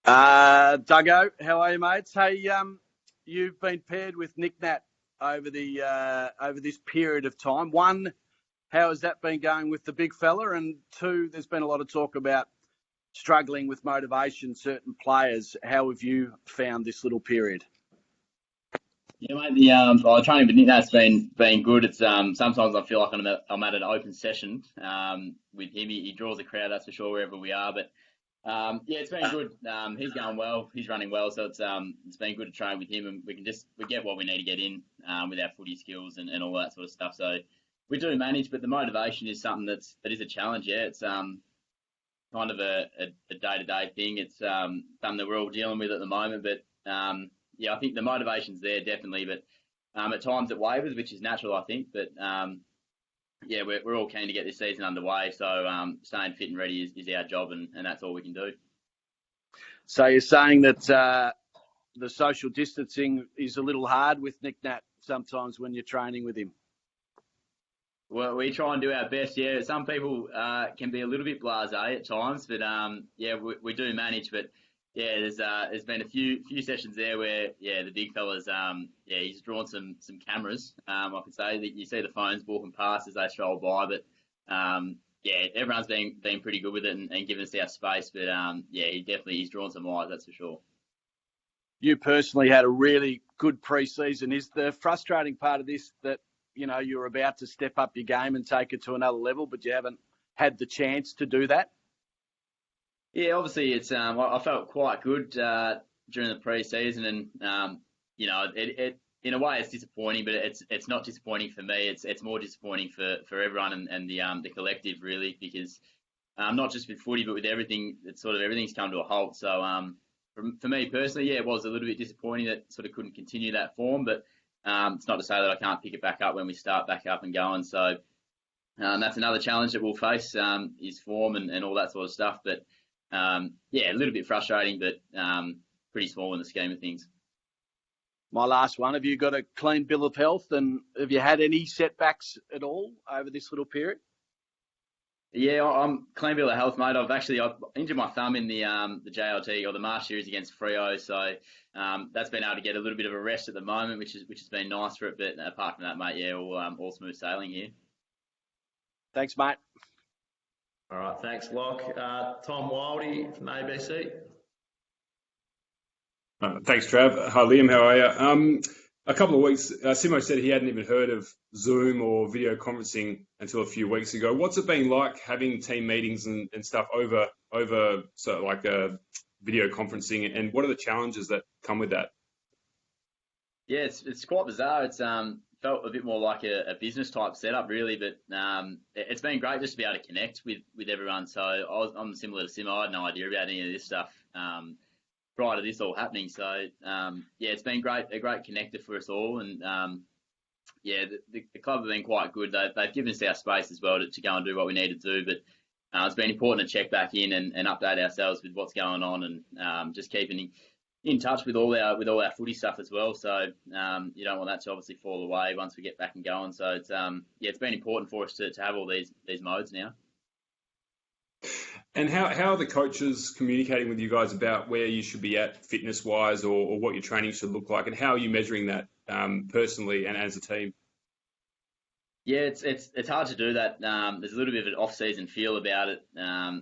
Duggo, how are you, mates? Hey, you've been paired with Nick Nat over this period of time. One, how has that been going with the big fella? And two, there's been a lot of talk about struggling with motivation, certain players. How have you found this little period? Yeah, mate. Training with Nick that's been good. It's sometimes I feel like I'm at an open session with him. He draws a crowd, that's for sure, wherever we are. But yeah, it's been good. He's going well. He's running well, so it's been good to train with him, and we get what we need to get in with our footy skills and all that sort of stuff. So we do manage, but the motivation is something that is a challenge. Yeah, it's kind of a day-to-day thing. It's something that we're all dealing with at the moment, but yeah, I think the motivation's there definitely, but at times it wavers, which is natural, I think. But yeah, we're all keen to get this season underway, so staying fit and ready is our job, and that's all we can do. So you're saying that the social distancing is a little hard with Nick Nat sometimes when you're training with him? Well, we try and do our best. Yeah, some people can be a little bit blasé at times, but yeah, we do manage. But yeah, there's been a few sessions there where the big fella's yeah, he's drawn some cameras. I can say that you see the phones walking past as they stroll by, but yeah, everyone's been pretty good with it and giving us our space. But yeah, he's drawn some eyes, that's for sure. You personally had a really good pre-season. Is the frustrating part of this that you're about to step up your game and take it to another level, but you haven't had the chance to do that? Yeah, obviously it's I felt quite good during the pre-season, and it in a way it's disappointing, but it's not disappointing for me. It's more disappointing for everyone and the collective really, because not just with footy but with everything. It's sort of everything's come to a halt. So for me personally, yeah, it was a little bit disappointing that sort of couldn't continue that form, but it's not to say that I can't pick it back up when we start back up and going. So that's another challenge that we'll face is form and all that sort of stuff. But yeah, a little bit frustrating, but pretty small in the scheme of things. My last one, have you got a clean bill of health, and have you had any setbacks at all over this little period? Yeah, I'm clean bill of health, mate. I've injured my thumb in the JLT or the Marsh series against Freo, so that's been able to get a little bit of a rest at the moment, which has been nice for it. But apart from that, mate, yeah, all smooth sailing here. Thanks, mate. All right, thanks, Locke. Tom Wildey from ABC. Thanks, Trav. Hi, Liam. How are you? A couple of weeks, Simo said he hadn't even heard of Zoom or video conferencing until a few weeks ago. What's it been like having team meetings and stuff over sort of like video conferencing, and what are the challenges that come with that? Yeah, it's quite bizarre. It's felt a bit more like a business type setup, really, but it's been great just to be able to connect with everyone. So I'm similar to Simo. I had no idea about any of this stuff prior to this all happening. So yeah, it's been a great connector for us all, and yeah, the club have been quite good. They've given us our space as well to go and do what we need to do, but it's been important to check back in and update ourselves with what's going on, and just keeping in touch with all our footy stuff as well. So you don't want that to obviously fall away once we get back and going. So it's yeah, it's been important for us to have all these modes now. And how are the coaches communicating with you guys about where you should be at fitness-wise, or what your training should look like, and how are you measuring that personally and as a team? Yeah, it's hard to do that. There's a little bit of an off-season feel about it.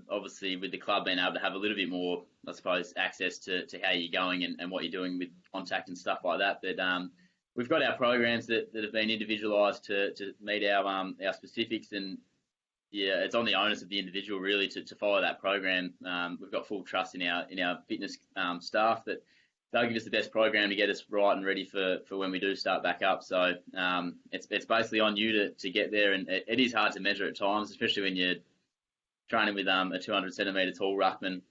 Obviously, with the club being able to have a little bit more, I suppose, access to how you're going and what you're doing with contact and stuff like that. But we've got our programs that have been individualised to meet our specifics, and yeah, it's on the onus of the individual really to follow that program. We've got full trust in our fitness staff that they'll give us the best program to get us right and ready for when we do start back up. So it's basically on you to get there, and it is hard to measure at times, especially when you're training with a 200 centimetre tall ruckman.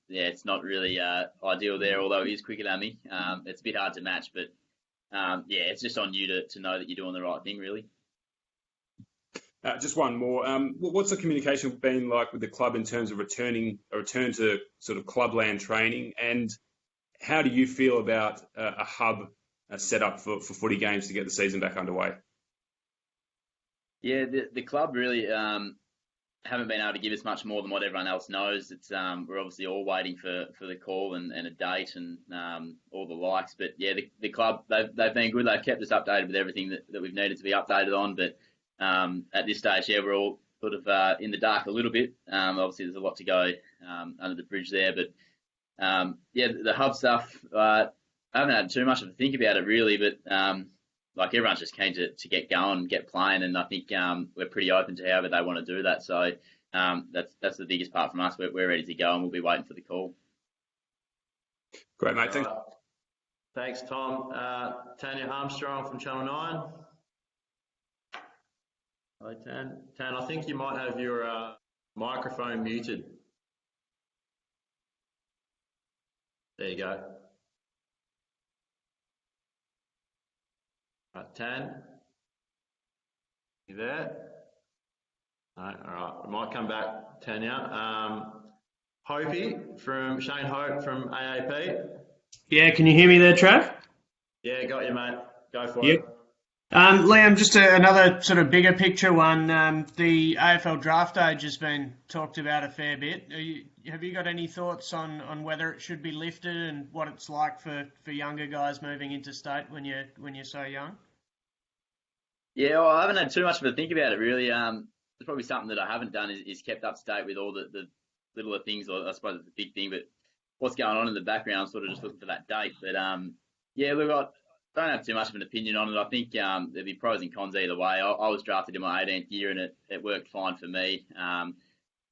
Yeah, it's not really ideal there, although he is quicker than me. It's a bit hard to match, but yeah, it's just on you to know that you're doing the right thing, really. Just one more. What's the communication been like with the club in terms of a return to sort of clubland training, and how do you feel about a hub set up for footy games to get the season back underway? Yeah, the club really haven't been able to give us much more than what everyone else knows. It's we're obviously all waiting for the call and a date and all the likes. But yeah, the club they've been good. They've kept us updated with everything that we've needed to be updated on. But at this stage, yeah, we're all sort of in the dark a little bit. Obviously, there's a lot to go under the bridge there. But yeah, the hub stuff. I haven't had too much of a think about it really, but like everyone's just keen to get going, get playing, and I think we're pretty open to however they want to do that. So that's the biggest part from us. We're ready to go, and we'll be waiting for the call. Great, mate. Thanks. Thanks, Tom. Tanya Armstrong from Channel 9. Hello, Tan. Tan, I think you might have your microphone muted. There you go. Right, Tan, you there? No, all right. We might come back, Tanya. Shane Hope from AAP. Yeah, can you hear me there, Trav? Yeah, got you, mate. Go for Yep. it. Liam, just another sort of bigger picture one. The AFL draft age has been talked about a fair bit. Have you got any thoughts on whether it should be lifted and what it's like for younger guys moving into state when you're so young? Yeah, well, I haven't had too much of a think about it really. There's probably something that I haven't done is kept up to date with all the littler things, or I suppose it's a big thing, but what's going on in the background, sort of just looking for that date. But yeah, look, I don't have too much of an opinion on it. I think there'd be pros and cons either way. I was drafted in my 18th year and it worked fine for me.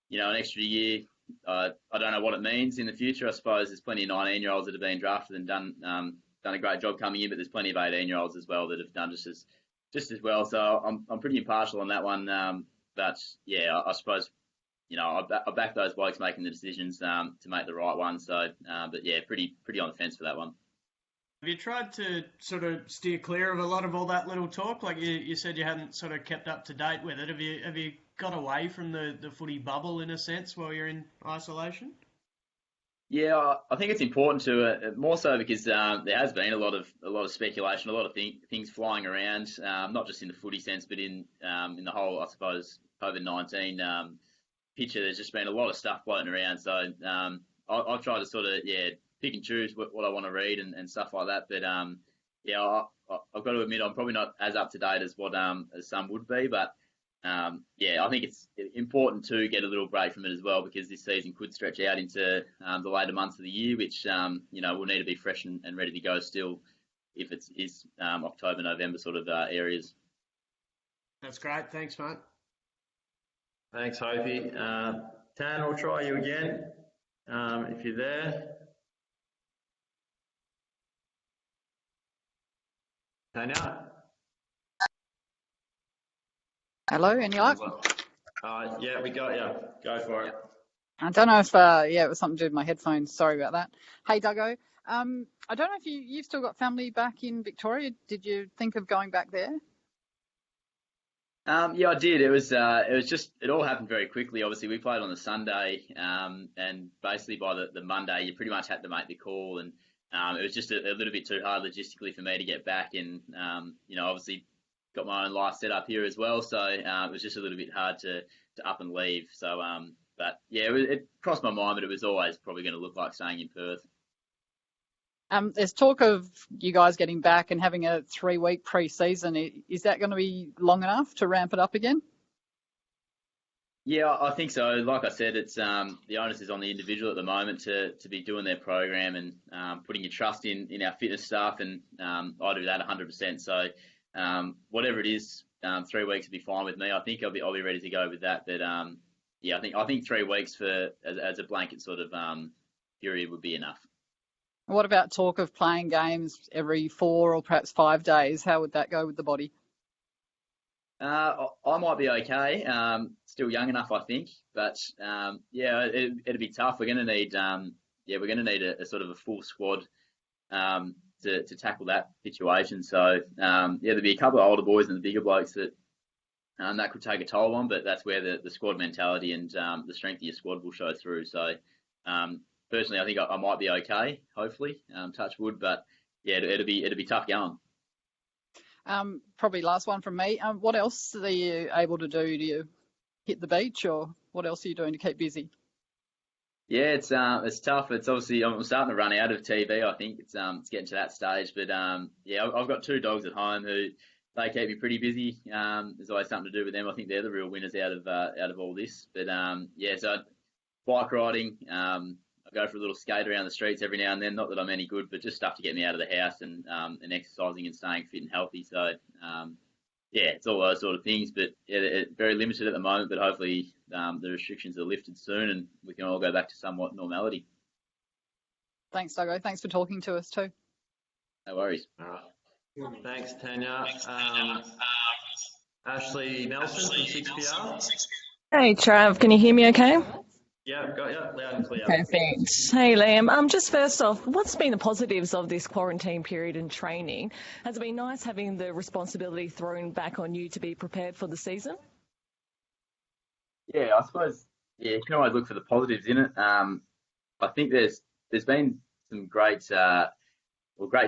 You know, an extra year, I don't know what it means in the future. I suppose there's plenty of 19-year-olds that have been drafted and done a great job coming in, but there's plenty of 18-year-olds as well that have done just as well. So I'm pretty impartial on that one. But yeah, I suppose, you know, I back those blokes making the decisions to make the right one. So, but yeah, pretty on the fence for that one. Have you tried to sort of steer clear of a lot of all that little talk? Like you said, you hadn't sort of kept up to date with it. Have you got away from the footy bubble in a sense while you're in isolation? Yeah, I think it's important to more so because there has been a lot of speculation, a lot of things flying around, not just in the footy sense, but in the whole, I suppose, COVID-19 picture. There's just been a lot of stuff floating around. So I'll try to sort of pick and choose what I want to read and stuff like that. But yeah, I've got to admit I'm probably not as up to date as what as some would be, but. Yeah, I think it's important to get a little break from it as well because this season could stretch out into the later months of the year, which you know we'll need to be fresh and ready to go still if it is October, November sort of areas. That's great. Thanks, mate. Thanks, Hopey. Tan, we'll try you again if you're there. Tanya? Hello, any luck? Yeah, we got you. Go for it. I don't know if, it was something to do with my headphones. Sorry about that. Hey, Duggo. I don't know if you've still got family back in Victoria. Did you think of going back there? Yeah, I did. It was just, it all happened very quickly. Obviously, we played on the Sunday, and basically by the Monday, you pretty much had to make the call. And it was just a little bit too hard logistically for me to get back. And, you know, obviously, got my own life set up here as well, so it was just a little bit hard to up and leave. So, but yeah, it crossed my mind, but it was always probably going to look like staying in Perth. There's talk of you guys getting back and having a 3-week pre-season. Is that going to be long enough to ramp it up again? Yeah, I think so. Like I said, it's the onus is on the individual at the moment to be doing their program and putting your trust in our fitness staff, and I do that 100%. So. Whatever it is, 3 weeks would be fine with me. I think I'll be ready to go with that. But yeah, I think 3 weeks as a blanket sort of period would be enough. What about talk of playing games every 4 or perhaps 5 days? How would that go with the body? I might be okay. Still young enough, I think. But yeah, it'd be tough. We're going to need a sort of a full squad. To tackle that situation. So, yeah, there'll be a couple of older boys and the bigger blokes that could take a toll on, but that's where the squad mentality and the strength of your squad will show through. So, personally, I think I might be okay, hopefully, touch wood, but yeah, it'll be tough going. Probably last one from me. What else are you able to do? Do you hit the beach, or what else are you doing to keep busy? Yeah, it's tough. It's obviously I'm starting to run out of TV. I think it's getting to that stage. But yeah, I've got 2 dogs at home who they keep me pretty busy. There's always something to do with them. I think they're the real winners out of all this. But yeah, so bike riding. I go for a little skate around the streets every now and then. Not that I'm any good, but just stuff to get me out of the house and exercising and staying fit and healthy. So yeah, it's all those sort of things. But yeah, it's very limited at the moment. But hopefully the restrictions are lifted soon and we can all go back to somewhat normality. Thanks, Duggo. Thanks for talking to us too. No worries. Thanks, Tanya. Ashley Nelson from 6PR. Hey, Trav, can you hear me okay? Yeah, got you loud and clear. Perfect. Hey, Liam. Just first off, what's been the positives of this quarantine period and training? Has it been nice having the responsibility thrown back on you to be prepared for the season? Yeah, I suppose you can always look for the positives in it. I think there's been some great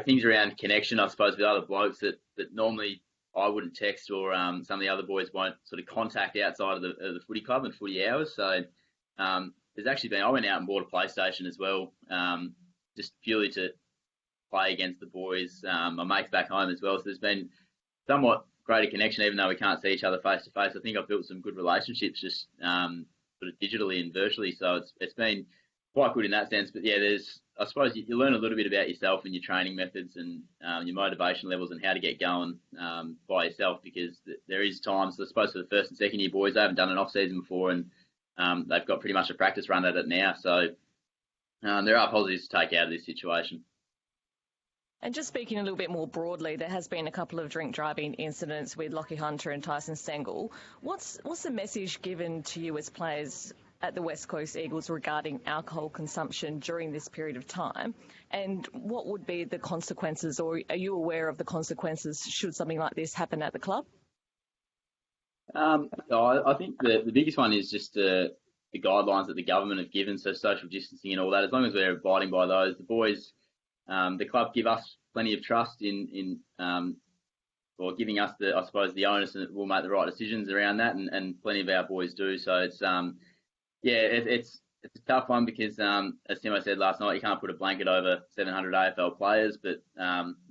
things around connection, I suppose, with other blokes that normally I wouldn't text or some of the other boys won't sort of contact outside of the footy club and footy hours. So there's actually been, I went out and bought a PlayStation as well, just purely to play against the boys. My mates back home as well. So there's been somewhat greater connection, even though we can't see each other face to face. I think I've built some good relationships just sort of digitally and virtually. So it's been quite good in that sense. But yeah, I suppose you learn a little bit about yourself and your training methods and your motivation levels and how to get going by yourself, because there is times, I suppose, for the first and second year boys, they haven't done an off season before and they've got pretty much a practice run at it now. So there are positives to take out of this situation. And just speaking a little bit more broadly, there has been a couple of drink driving incidents with Lockie Hunter and Tyson Stengel. What's the message given to you as players at the West Coast Eagles regarding alcohol consumption during this period of time? And what would be the consequences, or are you aware of the consequences should something like this happen at the club? I think the biggest one is just the guidelines that the government have given, so social distancing and all that. As long as we're abiding by those, the boys, the club give us plenty of trust in giving us the onus, and we'll make the right decisions around that, and plenty of our boys do. So it's it's a tough one because as Timo said last night, you can't put a blanket over 700 AFL players, but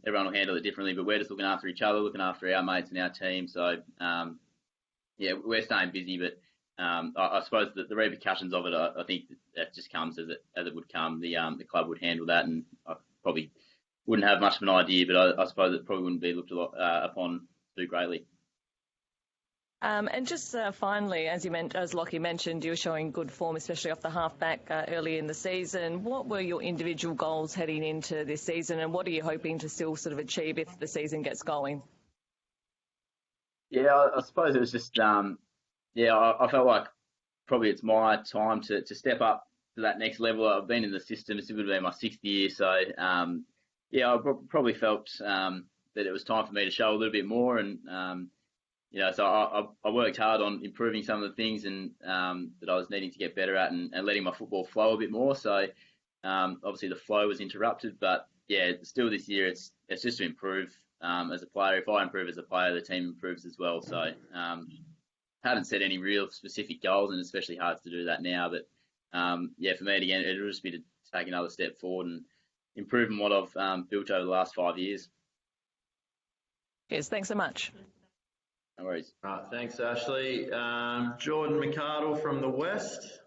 everyone will handle it differently. But we're just looking after each other, looking after our mates and our team. So yeah, we're staying busy, but I suppose that the repercussions of it, I think that just comes as it would come. The club would handle that, and I probably wouldn't have much of an idea, but I suppose it probably wouldn't be looked upon too greatly. And just finally, as Lockie mentioned, you were showing good form, especially off the halfback early in the season. What were your individual goals heading into this season, and what are you hoping to still sort of achieve if the season gets going? Yeah, I suppose it was just, I felt like probably it's my time to step up to that next level. I've been in the system. This would be my 6th year. So, I probably felt that it was time for me to show a little bit more. And, so I worked hard on improving some of the things and that I was needing to get better at and letting my football flow a bit more. So, obviously the flow was interrupted. But, yeah, still this year it's just to improve as a player. If I improve as a player, the team improves as well. So, hadn't set any real specific goals, and especially hard to do that now. But for me, again, it'll just be to take another step forward and improve on what I've built over the last 5 years. Yes, thanks so much. No worries. Thanks, Ashley. Jordan McArdle from the West.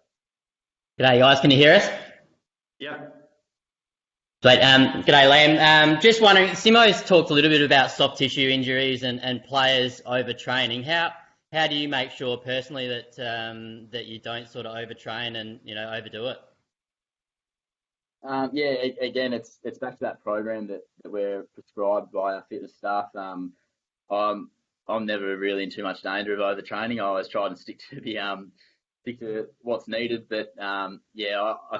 G'day, guys. Can you hear us? Yep. Great. G'day, Liam. Just wondering, Simo's talked a little bit about soft tissue injuries and players overtraining. How do you make sure personally that you don't sort of overtrain and overdo it? Again, it's back to that program that we're prescribed by our fitness staff. I'm never really in too much danger of overtraining. I always try to stick to what's needed. But I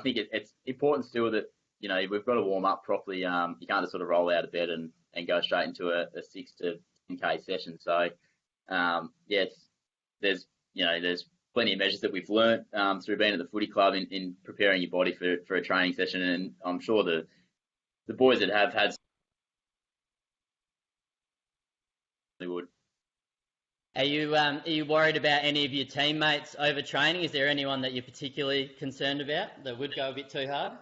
think it's important still that we've got to warm up properly. You can't just sort of roll out of bed and go straight into a 6 to 10K session. So there's plenty of measures that we've learnt through being at the footy club in preparing your body for a training session, and I'm sure the boys that have had would. Are you worried about any of your teammates overtraining? Is there anyone that you're particularly concerned about that would go a bit too hard?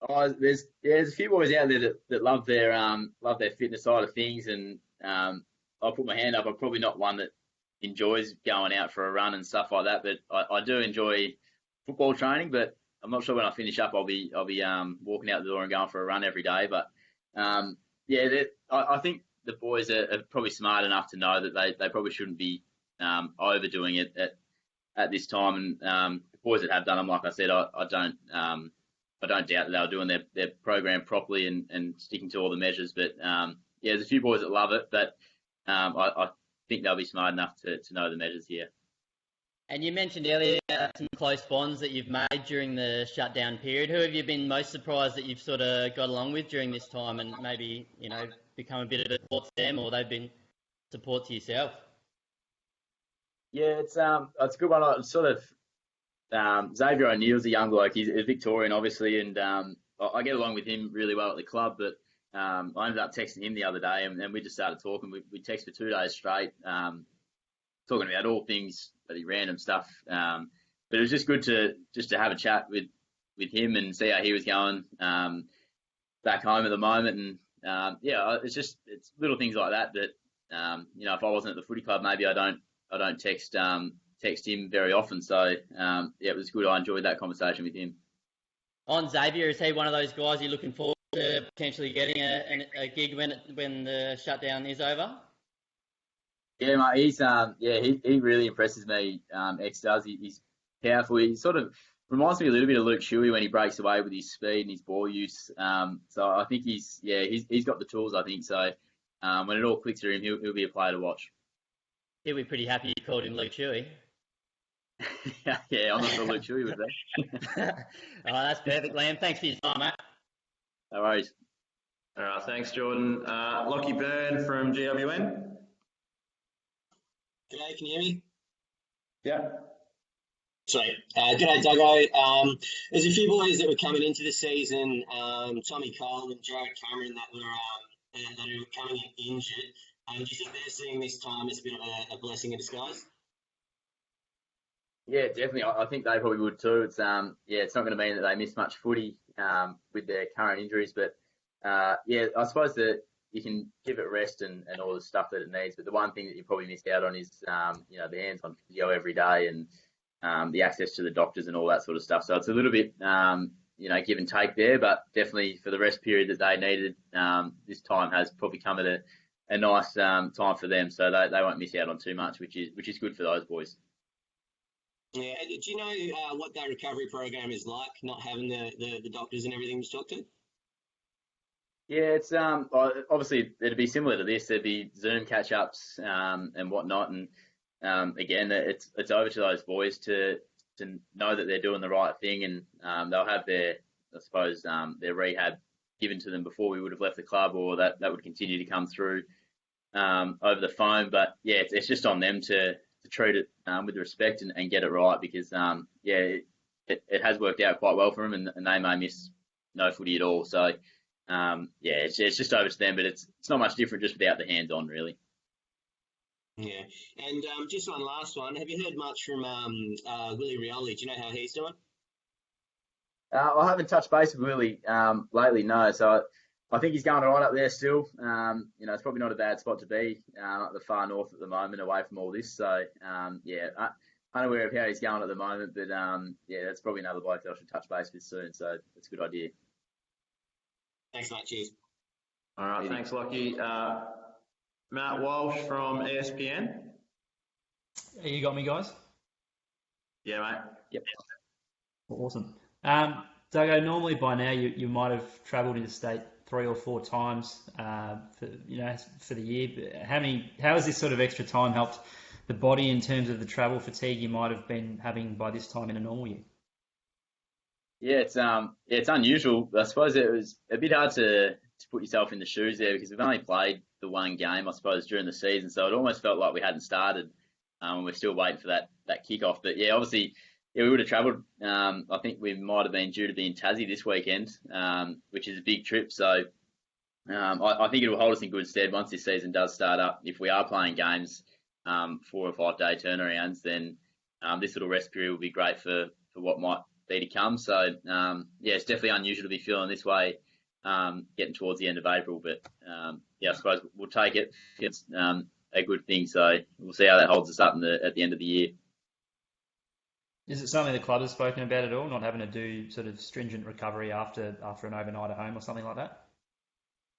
Oh, there's a few boys out there that love their fitness side of things, and I'll put my hand up. I'm probably not one that enjoys going out for a run and stuff like that, but I do enjoy football training. But I'm not sure when I finish up I'll be walking out the door and going for a run every day. But I think the boys are probably smart enough to know that they probably shouldn't be overdoing it at this time. And the boys that have done them, like I said, I don't doubt that they're doing their program properly and sticking to all the measures. But there's a few boys that love it, but I think they'll be smart enough to know the measures here. And you mentioned earlier some close bonds that you've made during the shutdown period. Who have you been most surprised that you've sort of got along with during this time, and maybe become a bit of a support to them, or they've been support to yourself? Yeah, it's a good one. I sort of Xavier O'Neill's a young bloke. He's a Victorian, obviously, and I get along with him really well at the club. But I ended up texting him the other day, and we just started talking. We texted for 2 days straight, talking about all things, bloody random stuff. But it was just good to have a chat with him and see how he was going back home at the moment. And it's little things like that if I wasn't at the footy club, maybe I don't text him very often. So it was good. I enjoyed that conversation with him. On Xavier, is he one of those guys you're looking forward to potentially getting a gig when the shutdown is over? Yeah, mate, he really impresses me. X does. He's powerful. He sort of reminds me a little bit of Luke Shuey when he breaks away with his speed and his ball use. So I think he's got the tools. I think so. When it all clicks for him, he'll be a player to watch. He'll be pretty happy you called him Luke Shuey. Yeah, I'm not sure Luke Shuey would be. Oh, that's perfect, Liam. Thanks for your time, mate. No worries. All right, thanks, Jordan. Lockie Byrne from GWN. G'day, can you hear me? Yeah. Sweet. G'day, Duggo. There's a few boys that were coming into the season, Tommy Cole and Jared Cameron, that are coming in injured. Do you think they're seeing this time as a bit of a blessing in disguise? Yeah, definitely. I think they probably would too. It's it's not going to mean that they miss much footy with their current injuries, but I suppose that you can give it rest and all the stuff that it needs. But the one thing that you probably missed out on is the hands-on physio every day and the access to the doctors and all that sort of stuff. So it's a little bit give and take there, but definitely for the rest period that they needed, this time has probably come at a nice time for them. So they won't miss out on too much, which is good for those boys. Yeah. Do you know what that recovery program is like, not having the doctors and everything to talk to? Yeah, it's obviously it'd be similar to this. There'd be Zoom catch-ups and whatnot, and again, it's over to those boys to know that they're doing the right thing, and they'll have their rehab given to them before we would have left the club, or that would continue to come through over the phone. But yeah, it's just on them to treat it with respect and get it right, because it has worked out quite well for them, and they may miss no footy at all. So it's just over to them, but it's not much different just without the hands-on, really. Yeah, and just one last one. Have you heard much from Willie Rioli? Do you know how he's doing? I haven't touched base with Willie lately, no. So I think he's going all right up there still. It's probably not a bad spot to be at the far north at the moment, away from all this. So unaware of how he's going at the moment, but that's probably another bloke that I should touch base with soon. So it's a good idea. Thanks, mate. Cheers. All right, thanks, Lockie. Matt Walsh from ESPN. You got me, guys? Yeah, mate. Yep. Awesome. Duggo, normally by now you might have travelled interstate 3 or 4 times for the year. But how has this sort of extra time helped the body in terms of the travel fatigue you might have been having by this time in a normal year? Yeah, it's unusual. I suppose it was a bit hard to put yourself in the shoes there, because we've only played the one game, I suppose, during the season. So it almost felt like we hadn't started, and we're still waiting for that kickoff. But yeah, obviously, we would have travelled. I think we might have been due to be in Tassie this weekend, which is a big trip. So I think it will hold us in good stead once this season does start up. If we are playing games 4 or 5 day turnarounds, then this little rest period will be great for what might be to come. So it's definitely unusual to be feeling this way getting towards the end of April, but I suppose we'll take it. It's a good thing, so we'll see how that holds us up at the end of the year. Is it something the club has spoken about at all, not having to do sort of stringent recovery after an overnight at home or something like that?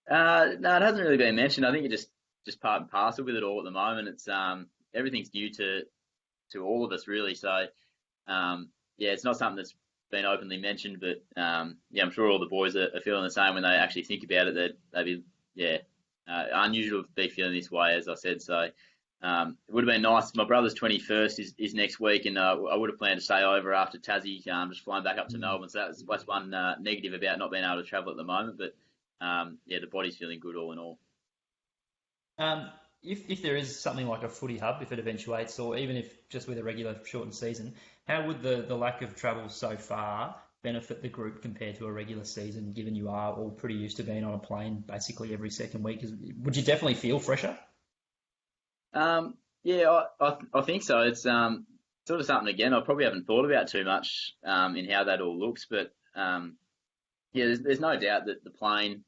No, it hasn't really been mentioned. I think it's just part and parcel with it all at the moment. It's everything's new to all of us really. So it's not something that's been openly mentioned, but I'm sure all the boys are feeling the same when they actually think about it. That they'd be unusual to be feeling this way, as I said. So it would have been nice. My brother's 21st is next week, and I would have planned to stay over after Tassie, just flying back up to Melbourne. So that's one negative about not being able to travel at the moment. But the body's feeling good all in all. If there is something like a footy hub, if it eventuates, or even if just with a regular shortened season, how would the lack of travel so far benefit the group compared to a regular season, given you are all pretty used to being on a plane basically every second week? Would you definitely feel fresher? I think so. It's sort of something, again, I probably haven't thought about too much in how that all looks, but there's no doubt that the plane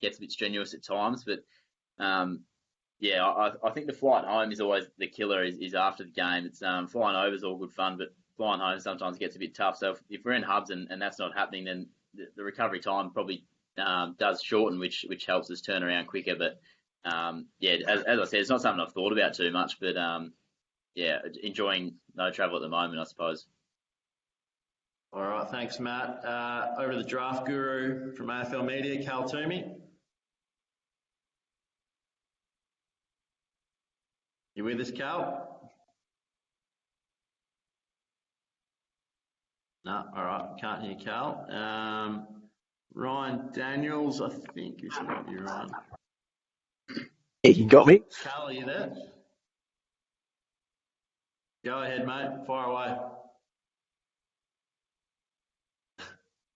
gets a bit strenuous at times, but I think the flight home is always the killer is after the game. It's flying over is all good fun, but flying home sometimes gets a bit tough. So if we're in hubs and that's not happening, then the recovery time probably does shorten, which helps us turn around quicker. But as I said, it's not something I've thought about too much, but enjoying no travel at the moment, I suppose. All right, thanks, Matt. Over to the draft guru from AFL Media, Cal Toomey. You with us, Cal? No, all right, can't hear Cal. Ryan Daniels, I think you should be Ryan. Yeah, you got me. Cal, are you there? Go ahead, mate. Fire away.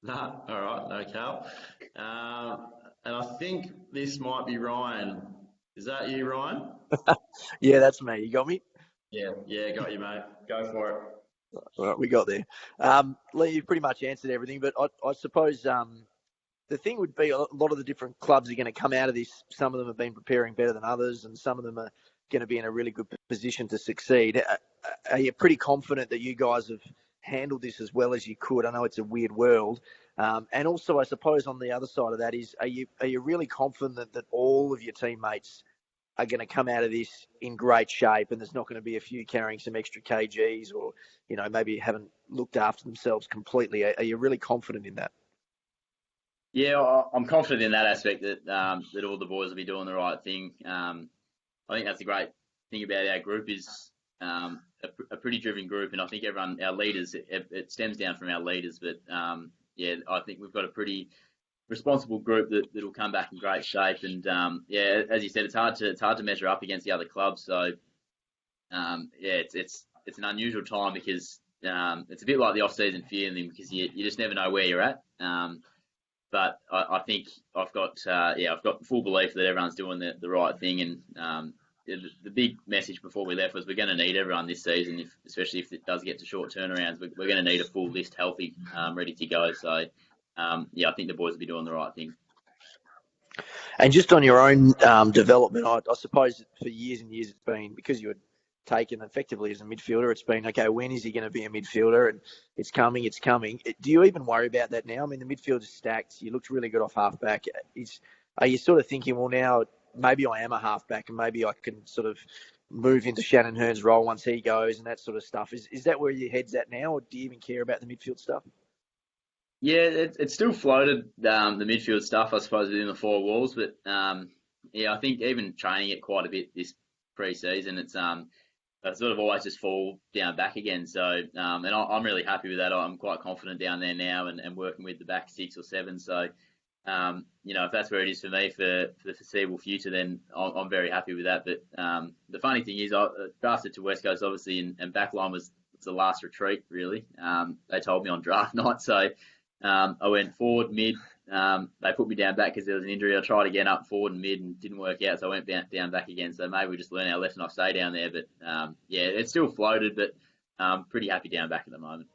No, all right, no Cal. And I think this might be Ryan. Is that you, Ryan? Yeah, that's me. You got me? Yeah, got you, mate. Go for it. All right, we got there. Lee, you pretty much answered everything, but I suppose the thing would be a lot of the different clubs are going to come out of this. Some of them have been preparing better than others, and some of them are going to be in a really good position to succeed. Are you pretty confident that you guys have handled this as well as you could? I know it's a weird world. And also, I suppose on the other side of that is, are you really confident that all of your teammates are going to come out of this in great shape, and there's not going to be a few carrying some extra kgs or, maybe haven't looked after themselves completely? Are you really confident in that? Yeah, I'm confident in that aspect that all the boys will be doing the right thing. I think that's the great thing about our group is a pretty driven group, and I think our leaders, it stems down from our leaders, but I think we've got a pretty responsible group that'll come back in great shape. And as you said, it's hard to measure up against the other clubs. So it's an unusual time because it's a bit like the off-season feeling because you just never know where you're at. But I think I've got full belief that everyone's doing the right thing. And the big message before we left was we're going to need everyone this season, especially if it does get to short turnarounds. We're going to need a full list healthy, ready to go. So I think the boys will be doing the right thing. And just on your own development, I suppose for years and years it's been, because you were taken effectively as a midfielder, it's been, okay, when is he going to be a midfielder? And it's coming. Do you even worry about that now? I mean, the midfield is stacked. You looked really good off halfback. Are you sort of thinking, well, now maybe I am a halfback and maybe I can sort of move into Shannon Hearn's role once he goes and that sort of stuff? Is that where your head's at now, or do you even care about the midfield stuff? Yeah, it's still floated, the midfield stuff, I suppose, within the four walls. But, I think even training it quite a bit this pre-season, it's I sort of always just fall down back again. So, and I'm really happy with that. I'm quite confident down there now and working with the back 6 or 7. So, if that's where it is for me for the foreseeable future, then I'm very happy with that. But the funny thing is, I drafted to West Coast, obviously, and backline was the last retreat, really. They told me on draft night. So, I went forward, mid, they put me down back because there was an injury. I tried again up forward and mid and didn't work out, so I went down back again. So maybe we just learn our lesson. I stay down there, but yeah, it's still floated, but pretty happy down back at the moment.